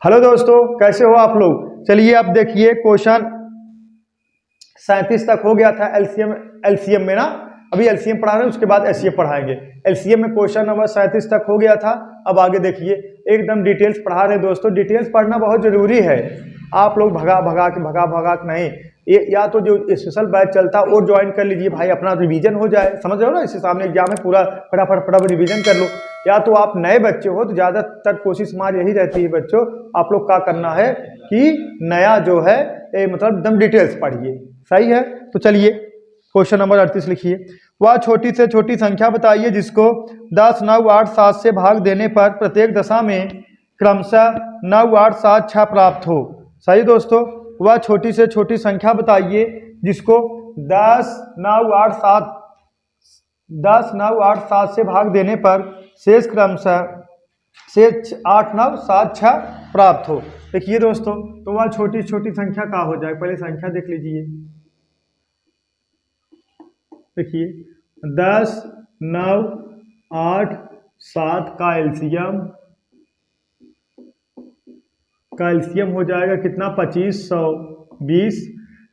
Hello दोस्तों, कैसे हो आप लोग। चलिए अब देखिए क्वेश्चन 37 तक हो गया था एलसीएम में ना। अभी एलसीएम पढ़ा रहे हैं, उसके बाद एचसीएफ पढ़ाएंगे। एलसीएम में क्वेश्चन नंबर 37 तक हो गया था। अब आगे देखिए, एकदम डिटेल्स पढ़ा रहे हैं दोस्तों। डिटेल्स पढ़ना बहुत जरूरी है। आप लोग भगा भगा के नहीं, या तो जो स्पेशल बैच चलता है वो ज्वाइन कर लीजिए भाई, अपना रिवीजन हो जाए। समझ रहे हो ना, इससे सामने एग्जाम है, पूरा फटाफट रिवीजन कर लो। या तो आप नए बच्चे हो तो ज्यादातर कोशिश हमारी यही रहती है बच्चों, आप लोग क्या करना है कि नया जो है मतलब एकदम डिटेल्स पढ़िए। सही है, तो चलिए क्वेश्चन नंबर 38 लिखिए। वह छोटी से छोटी संख्या बताइए जिसको 10, 9, 8, 7 से भाग देने पर प्रत्येक दशा में क्रमशः 9, 8, 7, 6 प्राप्त हो। सही दोस्तों, वह छोटी से छोटी संख्या बताइए जिसको 10, 9, 8, 7 10, 9, 8, 7 से भाग देने पर शेष क्रमशः शेष 8, 9, 7, 6 प्राप्त हो। देखिए दोस्तों, तो वह छोटी छोटी संख्या का हो जाए। पहले संख्या देख लीजिए। देखिए 10, 9, 8, 7 का एलसीएम हो जाएगा कितना, 2520।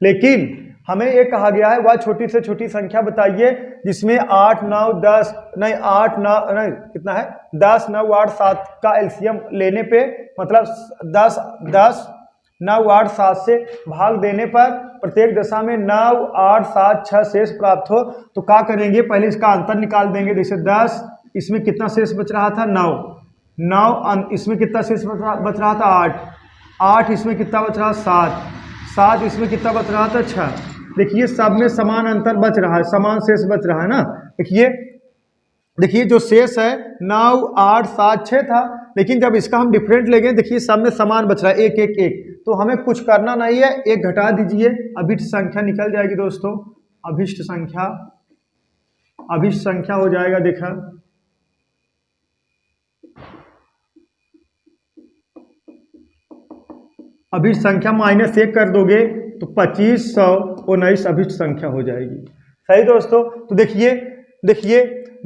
लेकिन हमें ये कहा गया है वह छोटी से छोटी संख्या बताइए जिसमें 8, 9, 10 नहीं 8, 9 नहीं कितना है 10, 9, 8, 7 का एलसीएम लेने पे मतलब 10, 9, 8, 7 से भाग देने पर प्रत्येक दशा में 9, 8, 7, 6 शेष प्राप्त हो। तो क्या करेंगे, पहले इसका अंतर निकाल देंगे। जैसे 10, इसमें कितना शेष बच रहा था 9, इसमें कितना शेष बच रहा था 8, इसमें कितना बच रहा 7, इसमें कितना बच रहा था 6। देखिए सब में समान अंतर बच रहा है, समान शेष बच रहा है ना। देखिए जो शेष है 9, 8, 7, 6 था, लेकिन जब इसका हम डिफरेंट लेंगे देखिए सब में समान बच रहा है 1, 1, 1। तो हमें कुछ करना नहीं है, एक घटा दीजिए, अभिष्ट संख्या निकल जाएगी दोस्तों। अभिष्ट संख्या हो जाएगा, देखा अभिष्ट संख्या -1 कर दोगे तो 2519 अभिष्ट संख्या हो जाएगी। सही दोस्तों, तो देखिए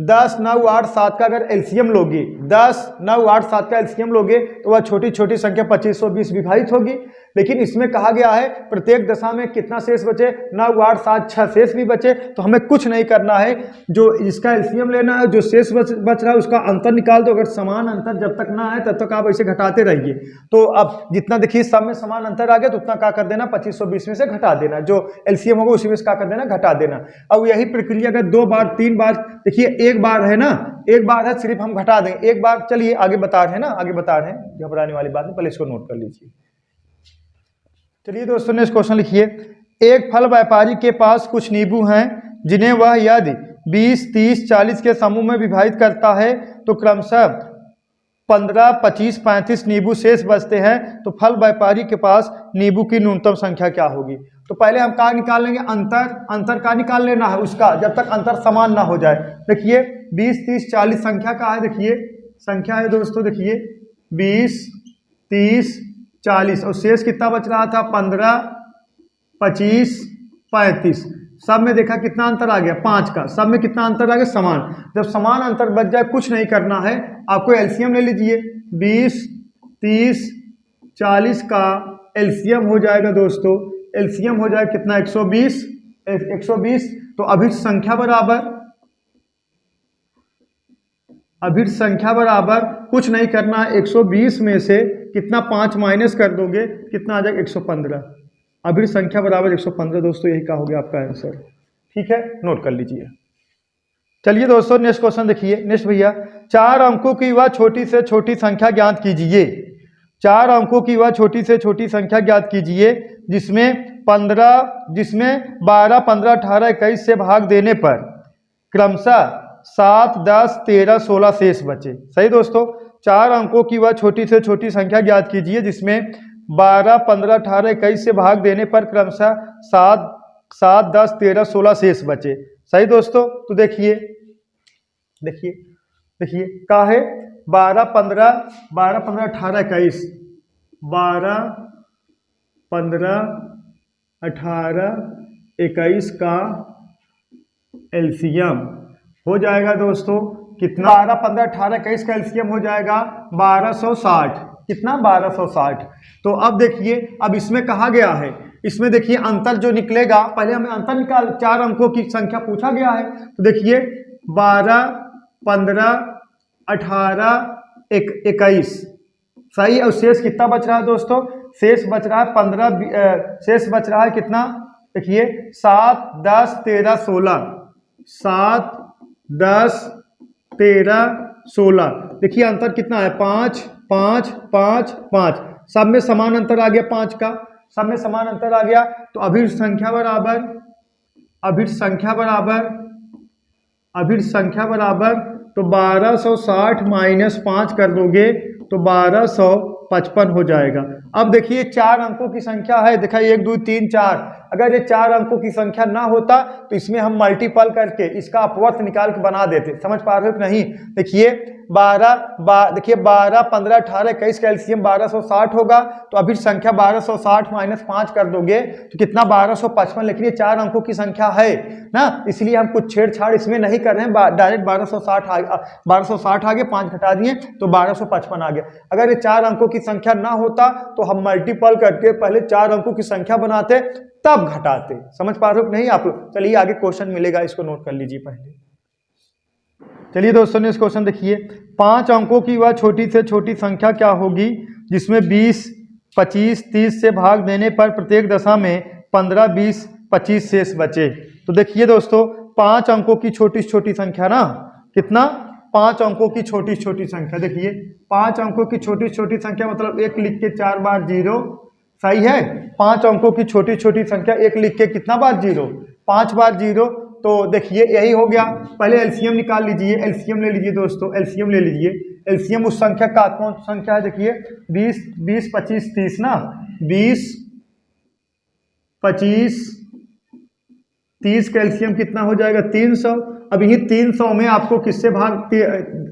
10, 9, 8, 7 का अगर एलसीएम लोगे, 10, 9, 8, 7 का एलसीएम लोगे तो वह छोटी छोटी संख्या 2520 विभाजित होगी। लेकिन इसमें कहा गया है प्रत्येक दशा में कितना शेष बचे, 9, 8, 7, 6 शेष भी बचे। तो हमें कुछ नहीं करना है, जो इसका एलसीएम लेना है, जो शेष बच रहा है उसका अंतर निकाल दो। अगर समान अंतर जब तक ना आए तब तक आप ऐसे घटाते रहिए। तो अब जितना देखिए सब में समान अंतर आ गया तो उतना क्या कर देना, 2520 में से घटा देना, जो एलसीएम होगा उसी में से क्या कर देना, घटा देना। अब यही प्रक्रिया अगर 2 बार 3 बार, देखिए एक बार है ना, एक बार है सिर्फ हम घटा देंगे एक बार। चलिए आगे बता रहे हैं ना, आगे बता रहे हैं, घबराने वाली बात नहीं, पहले इसको नोट कर लीजिए। चलिए दोस्तों नेक्स्ट क्वेश्चन लिखिए। एक फल व्यापारी के पास कुछ नींबू हैं जिन्हें वह यदि 20, 30, 40 के समूह में विभाजित करता है तो क्रमशः 15, 25, 35 नींबू शेष बचते हैं। तो फल व्यापारी के पास नींबू की न्यूनतम संख्या क्या होगी। तो पहले हम क्या निकाल लेंगे, अंतर का निकाल लेना है उसका, जब तक अंतर समान ना हो जाए। देखिए 20, 30, 40 संख्या का है, देखिए संख्या है दोस्तों, देखिए 20, 30, 40 और शेष कितना बच रहा था 15, 25, 35। सब में देखा कितना अंतर आ गया 5 का, सब में कितना अंतर आ गया समान। जब समान अंतर बच जाए कुछ नहीं करना है, आपको एलसीएम ले लीजिए। 20, 30, 40 का एलसीएम हो जाएगा दोस्तों, एलसीएम हो जाएगा कितना 120। तो अभिष्ट संख्या बराबर कुछ नहीं करना है, 120 में से कितना 5 माइनस कर दोगे, कितना आ जाएगा 115। अभिष्ट संख्या बराबर 115 दोस्तों, यही का हो गया आपका आंसर। ठीक है, नोट कर लीजिए। चलिए दोस्तों नेक्स्ट क्वेश्चन देखिए। नेक्स्ट भैया, 4 अंकों की वह छोटी से छोटी संख्या ज्ञात कीजिए। 4 अंकों की वह छोटी से छोटी संख्या ज्ञात कीजिए जिसमें 12, 15, 18, 21 से भाग देने पर क्रमशः 7, 10, 13, 16 शेष बचे। सही दोस्तों, 4 अंकों की वह छोटी से छोटी संख्या ज्ञात कीजिए जिसमें 12, 15, 18, 21 से भाग देने पर क्रमशः 7, 10, 13, 16 शेष बचे। सही दोस्तों, तो देखिए क्या है 12, 15, 18, 21, 12, 15, 18, 21 का एलसीएम हो जाएगा दोस्तों कितना, 12, 15, 18, 21 का एलसीएम हो जाएगा 1260। कितना 1260। तो अब देखिए, अब इसमें कहा गया है, इसमें देखिए अंतर जो निकलेगा, पहले हमें अंतर निकाल, 4 अंकों की संख्या पूछा गया है। तो देखिए 12, 15, 18, 21, सही। और शेष कितना बच रहा है दोस्तों? शेष बच रहा है 15, शेष बच रहा है कितना? देखिए 7, 10, 13, 16, 7, 10, 13, 16। देखिए अंतर कितना है? 5, 5, 5, 5। सब में समान अंतर आ गया 5 का, सब में समान अंतर आ गया। तो अभिन्न संख्या बराबर, अभिन्न संख्या बराबर, अभिन्न संख्या बराबर, तो 1260 माइनस 5 कर दोगे तो 1255 हो जाएगा। अब देखिए 4 अंकों की संख्या है, देखा 1, 2, 3, 4। अगर ये 4 अंकों की संख्या ना होता तो इसमें हम मल्टीपल करके इसका अपवर्त निकाल के बना देते। समझ पा रहे हो कि नहीं? देखिए 12, देखिए 12, 15, 18, 21 का एलसीएम 1260 होगा। तो अभी संख्या 1260 माइनस 5 कर दोगे तो कितना? 1255। लेकिन ये 4 अंकों की संख्या है ना, इसलिए हम कुछ छेड़छाड़ इसमें नहीं कर रहे हैं, डायरेक्ट 1260 आगे 5 घटा दिए तो 1255 आ गया। अगर ये 4 अंकों की संख्या ना होता तो हम मल्टीपल करके पहले 4 अंकों की संख्या बनाते तब घटाते। समझ पा रहे हो कि नहीं आप लोग? चलिए आगे क्वेश्चन मिलेगा, इसको नोट कर लीजिए पहले। चलिए दोस्तों ने इस क्वेश्चन देखिए, 5 अंकों की वह छोटी से छोटी संख्या क्या होगी जिसमें 20, 25, 30 से भाग देने पर प्रत्येक दशा में 15, 20, 25 शेष बचे। तो देखिए दोस्तों 5 अंकों की छोटी से छोटी संख्या ना, कितना? 5 अंकों की छोटी से छोटी संख्या। देखिए 5 अंकों की छोटी से छोटी संख्या मतलब 1 लिख के 4 बार 0, सही है। 5 अंकों की छोटी छोटी संख्या 1 लिख के कितना बार 0? 5 बार 0। तो देखिए यही हो गया। पहले एलसीएम निकाल लीजिए, एलसीएम ले लीजिए दोस्तों, एलसीएम ले लीजिए। एलसीएम उस संख्या का कौन संख्या है? देखिए 20, 20, 25, 30 ना, 20, 25, 30 का एलसीएम कितना हो जाएगा? 300। अब यही 300 में आपको किससे भाग,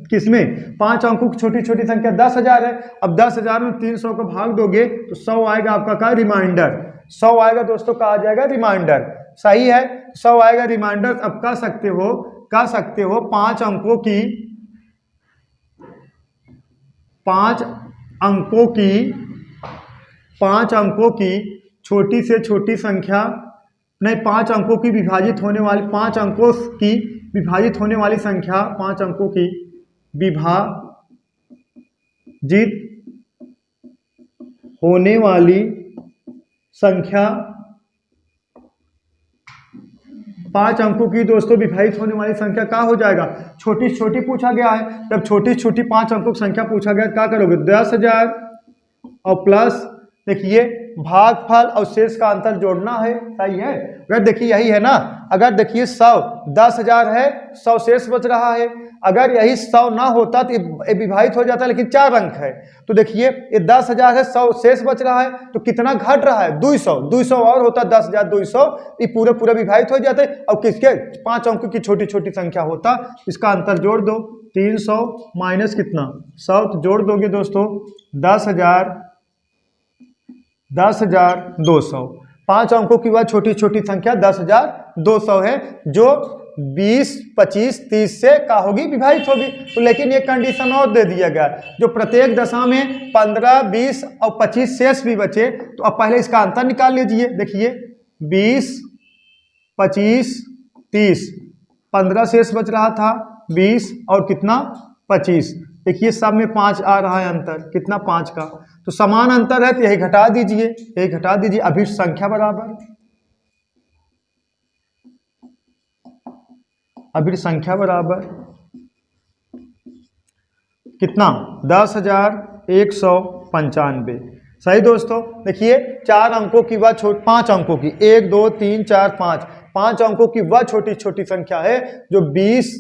किसमें? 5 अंकों की छोटी छोटी संख्या 10,000 है। अब 10,000 में 300 को भाग दोगे तो 100 आएगा आपका, का रिमाइंडर 100 आएगा दोस्तों, कहा जाएगा रिमाइंडर, सही है। 100 आएगा रिमाइंडर। अब कह सकते हो 5 अंकों की, 5 अंकों की, 5 अंकों की छोटी से छोटी संख्या, नहीं 5 अंकों की विभाजित होने वाली, 5 अंकों की विभाजित होने वाली संख्या, 5 अंकों की विभाजित होने वाली संख्या, 5 अंकों की दोस्तों विभाजित होने वाली संख्या क्या हो जाएगा? छोटी छोटी पूछा गया है। जब छोटी छोटी 5 अंकों की संख्या पूछा गया क्या करोगे? 10,000 और प्लस देखिए भागफल और शेष का अंतर जोड़ना है, सही है। अगर देखिए यही है ना, अगर देखिए 100, 10,000 है, 100 शेष बच रहा है। अगर यही 100 ना होता तो ये विभाजित हो जाता, लेकिन 4 अंक है। तो देखिए ये 10,000 है, 100 शेष बच रहा है, तो कितना घट रहा है? 200, 200 और होता 10,200, ये पूरा विभाजित हो जाते। और किसके? 5 अंकों की छोटी छोटी संख्या होता, इसका अंतर जोड़ दो। 300 माइनस कितना? 100, तो जोड़ दोगे दोस्तों 10,200। 5 अंकों की वह छोटी छोटी संख्या 10,200 है, जो 20, 25, 30 से क्या होगी? विभाजित होगी। तो लेकिन एक कंडीशन और दे दिया गया, जो प्रत्येक दशा में 15, 20 और 25 शेष भी बचे। तो अब पहले इसका अंतर निकाल लीजिए। देखिए 20, 25, 30, 15 शेष बच रहा था, 20 और कितना? 25। देखिए सब में 5 आ रहा है अंतर, कितना? 5 का। तो समान अंतर है तो यही घटा दीजिए, यही घटा दीजिए। अभिन्न संख्या बराबर, अभिन्न संख्या बराबर कितना? 10,195। सही दोस्तों। देखिए 4 अंकों की वह 5 अंकों की, 1, 2, 3, 4, 5 अंकों की वह छोटी छोटी संख्या है जो 20,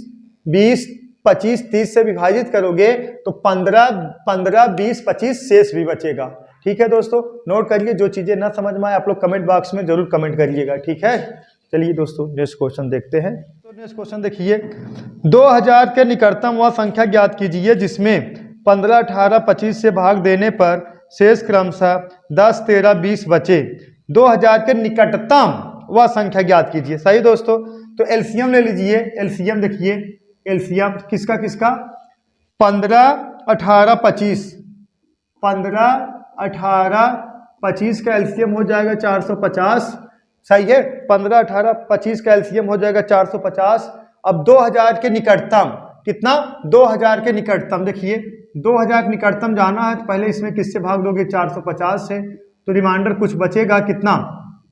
25, 30 से विभाजित करोगे तो 15, 20, 25 शेष भी बचेगा। ठीक है दोस्तों, नोट करिए। जो चीजें ना समझ में आए आप लोग कमेंट बॉक्स में जरूर कमेंट करिएगा, ठीक है। चलिए दोस्तों नेक्स्ट क्वेश्चन देखते हैं। तो नेक्स्ट क्वेश्चन देखिए, 2000 के निकटतम वह संख्या ज्ञात कीजिए जिसमें 15, 18, 25 से भाग देने पर शेष क्रमशः 10, 13, 20 बचे। 2000 के निकटतम वह संख्या ज्ञात कीजिए। सही दोस्तों। तो एलसीएम ले लीजिए। एलसीएम देखिए, एलसीएम किसका किसका? 15, 18, 25, 15, 18, 25 का एलसीएम हो जाएगा 450। सही है, 15, 18, 25 का एलसीएम हो जाएगा 450। अब 2000 के निकटतम कितना, 2000 के निकटतम, देखिए 2000 के निकटतम जाना है तो पहले इसमें किससे भाग दोगे, 450 से, तो रिमाइंडर कुछ बचेगा कितना,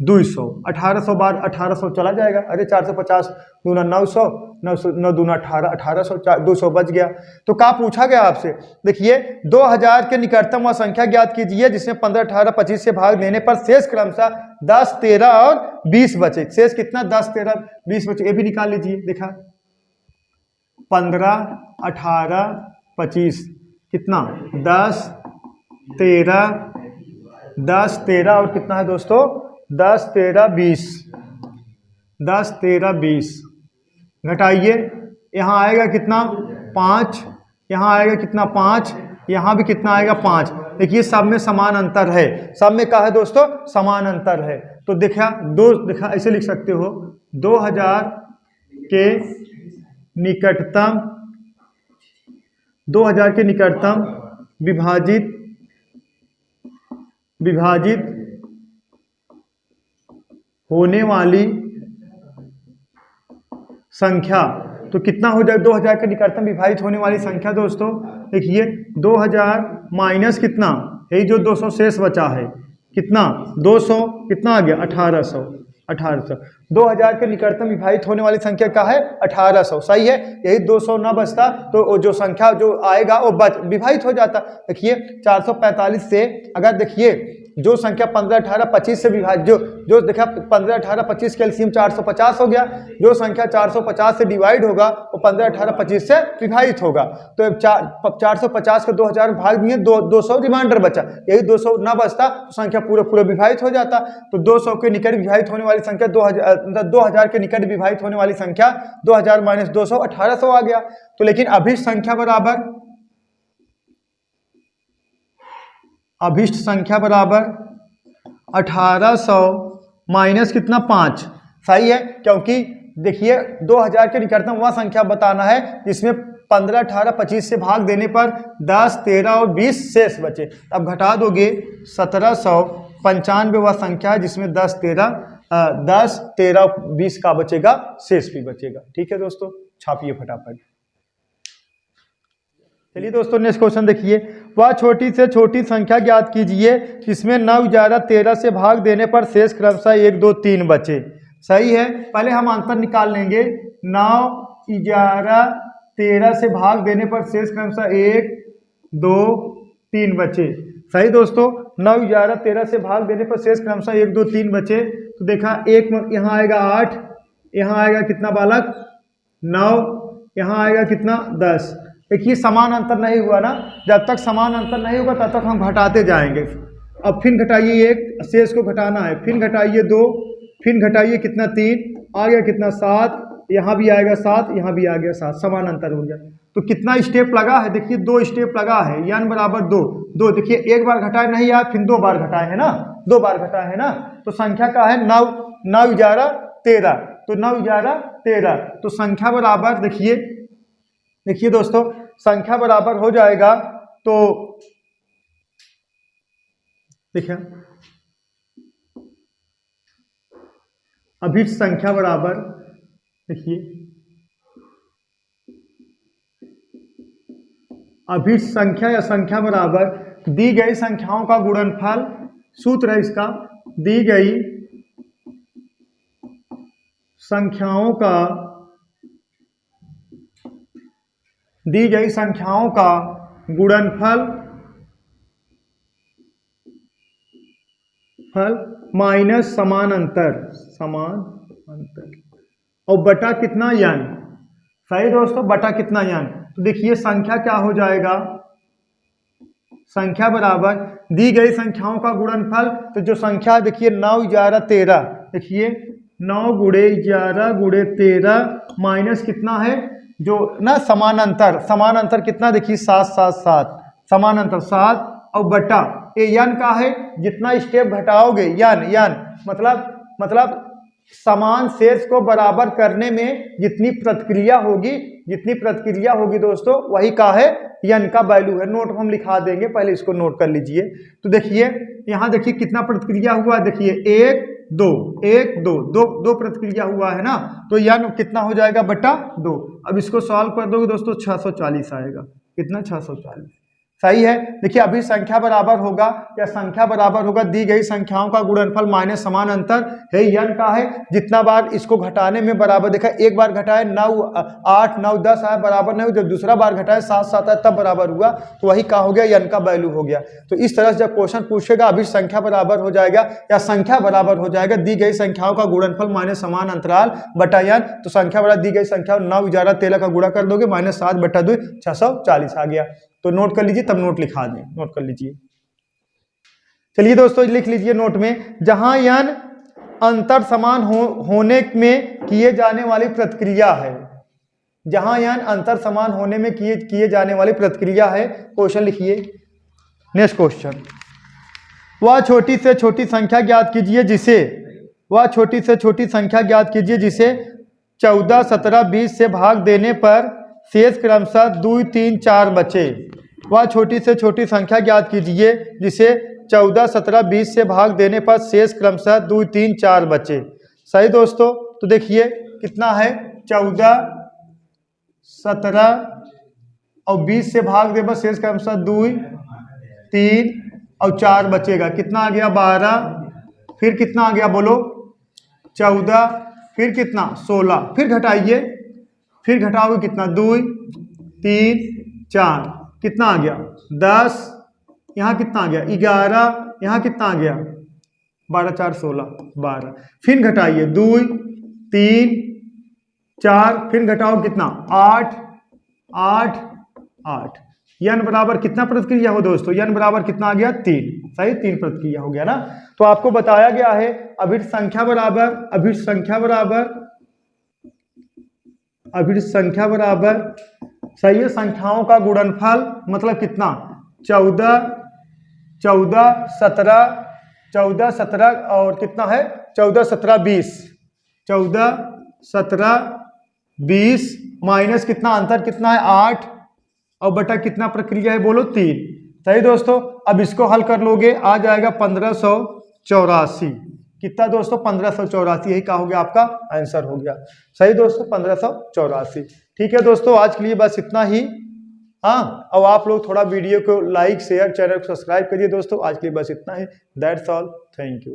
200। 1800 बार 1800 चला जाएगा, अरे 450 दूना 900, 9 दूना 18, 1800, 200 बच गया। तो क्या पूछा गया आपसे, देखिए 2000 के निकटतम वह संख्या ज्ञात कीजिए जिसमें 15, 18, 25 से भाग देने पर शेष क्रमशः 10, 13 और 20 बचे। शेष कितना, 10, 13, 20 बचे, ये भी निकाल लीजिए। देखा 15, 18, 25 कितना, 10, 13 और कितना है दोस्तों, 10, 13, 20, 10, 13, 20 घटाइए, यहाँ आएगा कितना 5, यहाँ आएगा कितना 5, यहाँ भी कितना आएगा 5। देखिए सब में समान अंतर है, सब में क्या है दोस्तों, समान अंतर है। तो देखा ऐसे लिख सकते हो, 2000 के निकटतम, 2000 के निकटतम विभाजित होने वाली संख्या, तो कितना हो जाएगा 2000 के निकटतम विभाजित होने वाली संख्या दोस्तों, देखिए 2000 माइनस कितना, यही जो 200 शेष बचा है, कितना 200, कितना आ गया 1800। 2000 के निकटतम विभाजित होने वाली संख्या क्या है, 1800। सही है, यही 200 ना बचता तो वो जो संख्या जो आएगा वो विभाजित हो जाता। देखिए 445 से अगर देखिए जो संख्या 15, 18, 25 से विभाजित, जो देखा 15, 18, 25 के एलसीएम 450 हो गया, जो संख्या 450 से डिवाइड होगा वो 15, 18, 25 से विभाजित होगा। तो 450 को 2000 में भाग दिए, 200 रिमाइंडर बचा, यही 200 ना बचता तो संख्या पूरा विभाजित हो जाता। तो 200 के निकट विभाजित होने वाली संख्या 2000 के निकट विभाजित होने वाली संख्या 2000 माइनस 200 1800 आ गया। तो लेकिन अभिष्ट संख्या बराबर 1800 माइनस कितना 5। सही है, क्योंकि देखिए 2000 के निकटतम वह संख्या बताना है जिसमें 15, 18, 25 से भाग देने पर 10, 13 और 20 शेष बचे। अब घटा दोगे 1795 वह संख्या है जिसमें 10, 13, 20 का बचेगा, शेष भी बचेगा। ठीक है दोस्तों, छापिए फटाफट। चलिए दोस्तों नेक्स्ट क्वेश्चन देखिए, वह छोटी से छोटी संख्या ज्ञात कीजिए जिसमें 9, 11, 13 से भाग देने पर शेष क्रमशः 1, 2, 3 बचे। सही है, पहले हम अंतर निकाल लेंगे। 9, 11, 13 से भाग देने पर शेष क्रमशः 1, 2, 3 बचे। सही दोस्तों, 9, 11, 13 से भाग देने पर शेष क्रमशः 1, 2, 3 बचे। तो देखा एक यहाँ आएगा 8, यहाँ आएगा कितना बालक 9, यहाँ आएगा कितना 10। देखिए समान अंतर नहीं हुआ ना, जब तक समान अंतर नहीं होगा तब तक हम घटाते जाएंगे। अब फिर घटाइए 1, शेष को घटाना है, फिर घटाइए 2, फिर घटाइए कितना 3, आ गया कितना 7, यहाँ भी आएगा 7, यहाँ भी आ गया 7, समान अंतर हो गया। तो कितना स्टेप लगा है, देखिए 2 स्टेप लगा है, n बराबर 2। देखिए एक बार घटाए नहीं आया, फिर 2 बार घटाए है ना, 2 बार घटाए है ना। तो संख्या का है 9, 11, 13, तो 9, 11, 13, तो संख्या बराबर देखिए दोस्तों संख्या बराबर हो जाएगा, तो देखिए अभिष्ट संख्या बराबर, देखिए अभिष्ट संख्या या संख्या बराबर दी गई संख्याओं का गुणनफल, सूत्र है इसका, दी गई संख्याओं का गुणनफल माइनस समान अंतर और बटा कितना n। सही दोस्तों, बटा कितना n। तो देखिए संख्या क्या हो जाएगा, संख्या बराबर दी गई संख्याओं का गुणनफल, तो जो संख्या देखिए 9, 11, 13, देखिए 9 गुणे 11 गुणे 13 माइनस कितना है जो ना समान अंतर कितना, देखिए 7, 7, 7, समान अंतर 7 और बटा ये n का है, जितना स्टेप घटाओगे n मतलब समान शेष को बराबर करने में जितनी प्रतिक्रिया होगी दोस्तों वही का है n का वैल्यू है। नोट हम लिखा देंगे, पहले इसको नोट कर लीजिए। तो देखिए यहाँ देखिए कितना प्रतिक्रिया हुआ, देखिए 1 2 1 2 दो प्रतिक्रिया हुआ है ना, तो n कितना हो जाएगा बटा 2। अब इसको सॉल्व कर दोगे दोस्तों 640 आएगा। कितना 640 सही है। देखिए अभी संख्या बराबर होगा या संख्या बराबर होगा दी गई संख्याओं का गुणनफल माइनस समान अंतर है n का है। जितना बार इसको घटाने में बराबर देखा, एक बार घटाए 9 8 9 10 आया बराबर नहीं, जब दूसरा बार घटाए 7 7 आया तब बराबर हुआ, तो वही का हो गया n का वैल्यू हो गया। तो इस तरह से जब क्वेश्चन पूछेगा अभी संख्या बराबर हो जाएगा या संख्या बराबर हो जाएगा दी गई संख्याओं का गुणनफल माइनस समान अंतराल बटा n, तो संख्या बराबर दी गई संख्या 9 11 13 का गुणा कर दोगे माइनस 7 बटा 2 640 आ गया। तो नोट कर लीजिए, तब नोट लिखा दें, नोट कर लीजिए। चलिए दोस्तों लिख लीजिए नोट में, जहां n अंतर समान होने में किए जाने वाली प्रतिक्रिया है, जहां n अंतर समान होने में किए जाने वाली प्रतिक्रिया है। क्वेश्चन लिखिए। नेक्स्ट क्वेश्चन, वह छोटी से छोटी संख्या ज्ञात कीजिए जिसे 14 17 20 से भाग देने पर शेष क्रमशः 2 3 4 बचे। वह छोटी से छोटी संख्या ज्ञात कीजिए जिसे 14 17 20 से भाग देने पर शेष क्रमशः 2 3 4 बचे। सही दोस्तों, तो देखिए कितना है 14 17 और 20 से भाग देने पर शेष क्रमशः 2 3 और 4 बचेगा। कितना आ गया 12, फिर कितना आ गया बोलो 14, फिर कितना 16, फिर घटाइए, फिर घटाओगे कितना 2 3 4, कितना आ गया 10, यहाँ कितना आ गया 11, यहाँ कितना आ गया 12 4 16 12, फिर घटाइए 2 3 4, फिर घटाओ कितना 8 8 8। n बराबर कितना प्रतिक्रिया हो दोस्तों, n बराबर कितना आ गया 3। सही, 3 प्रतिक्रिया हो गया ना। तो आपको बताया गया है अभिन्न संख्या बराबर सही है संख्याओं का गुणनफल, मतलब कितना 14 17 और कितना है 14 17 20 माइनस कितना अंतर कितना है 8 और बटा कितना प्रक्रिया है बोलो 3। सही दोस्तों, अब इसको हल कर लोगे आ जाएगा 1584। कितना दोस्तों 1584, यही का हो गया आपका आंसर हो गया। सही दोस्तों 1584। ठीक है दोस्तों, आज के लिए बस इतना ही। हाँ, अब आप लोग थोड़ा वीडियो को लाइक शेयर चैनल को सब्सक्राइब करिए दोस्तों। आज के लिए बस इतना ही। That's all, thank you.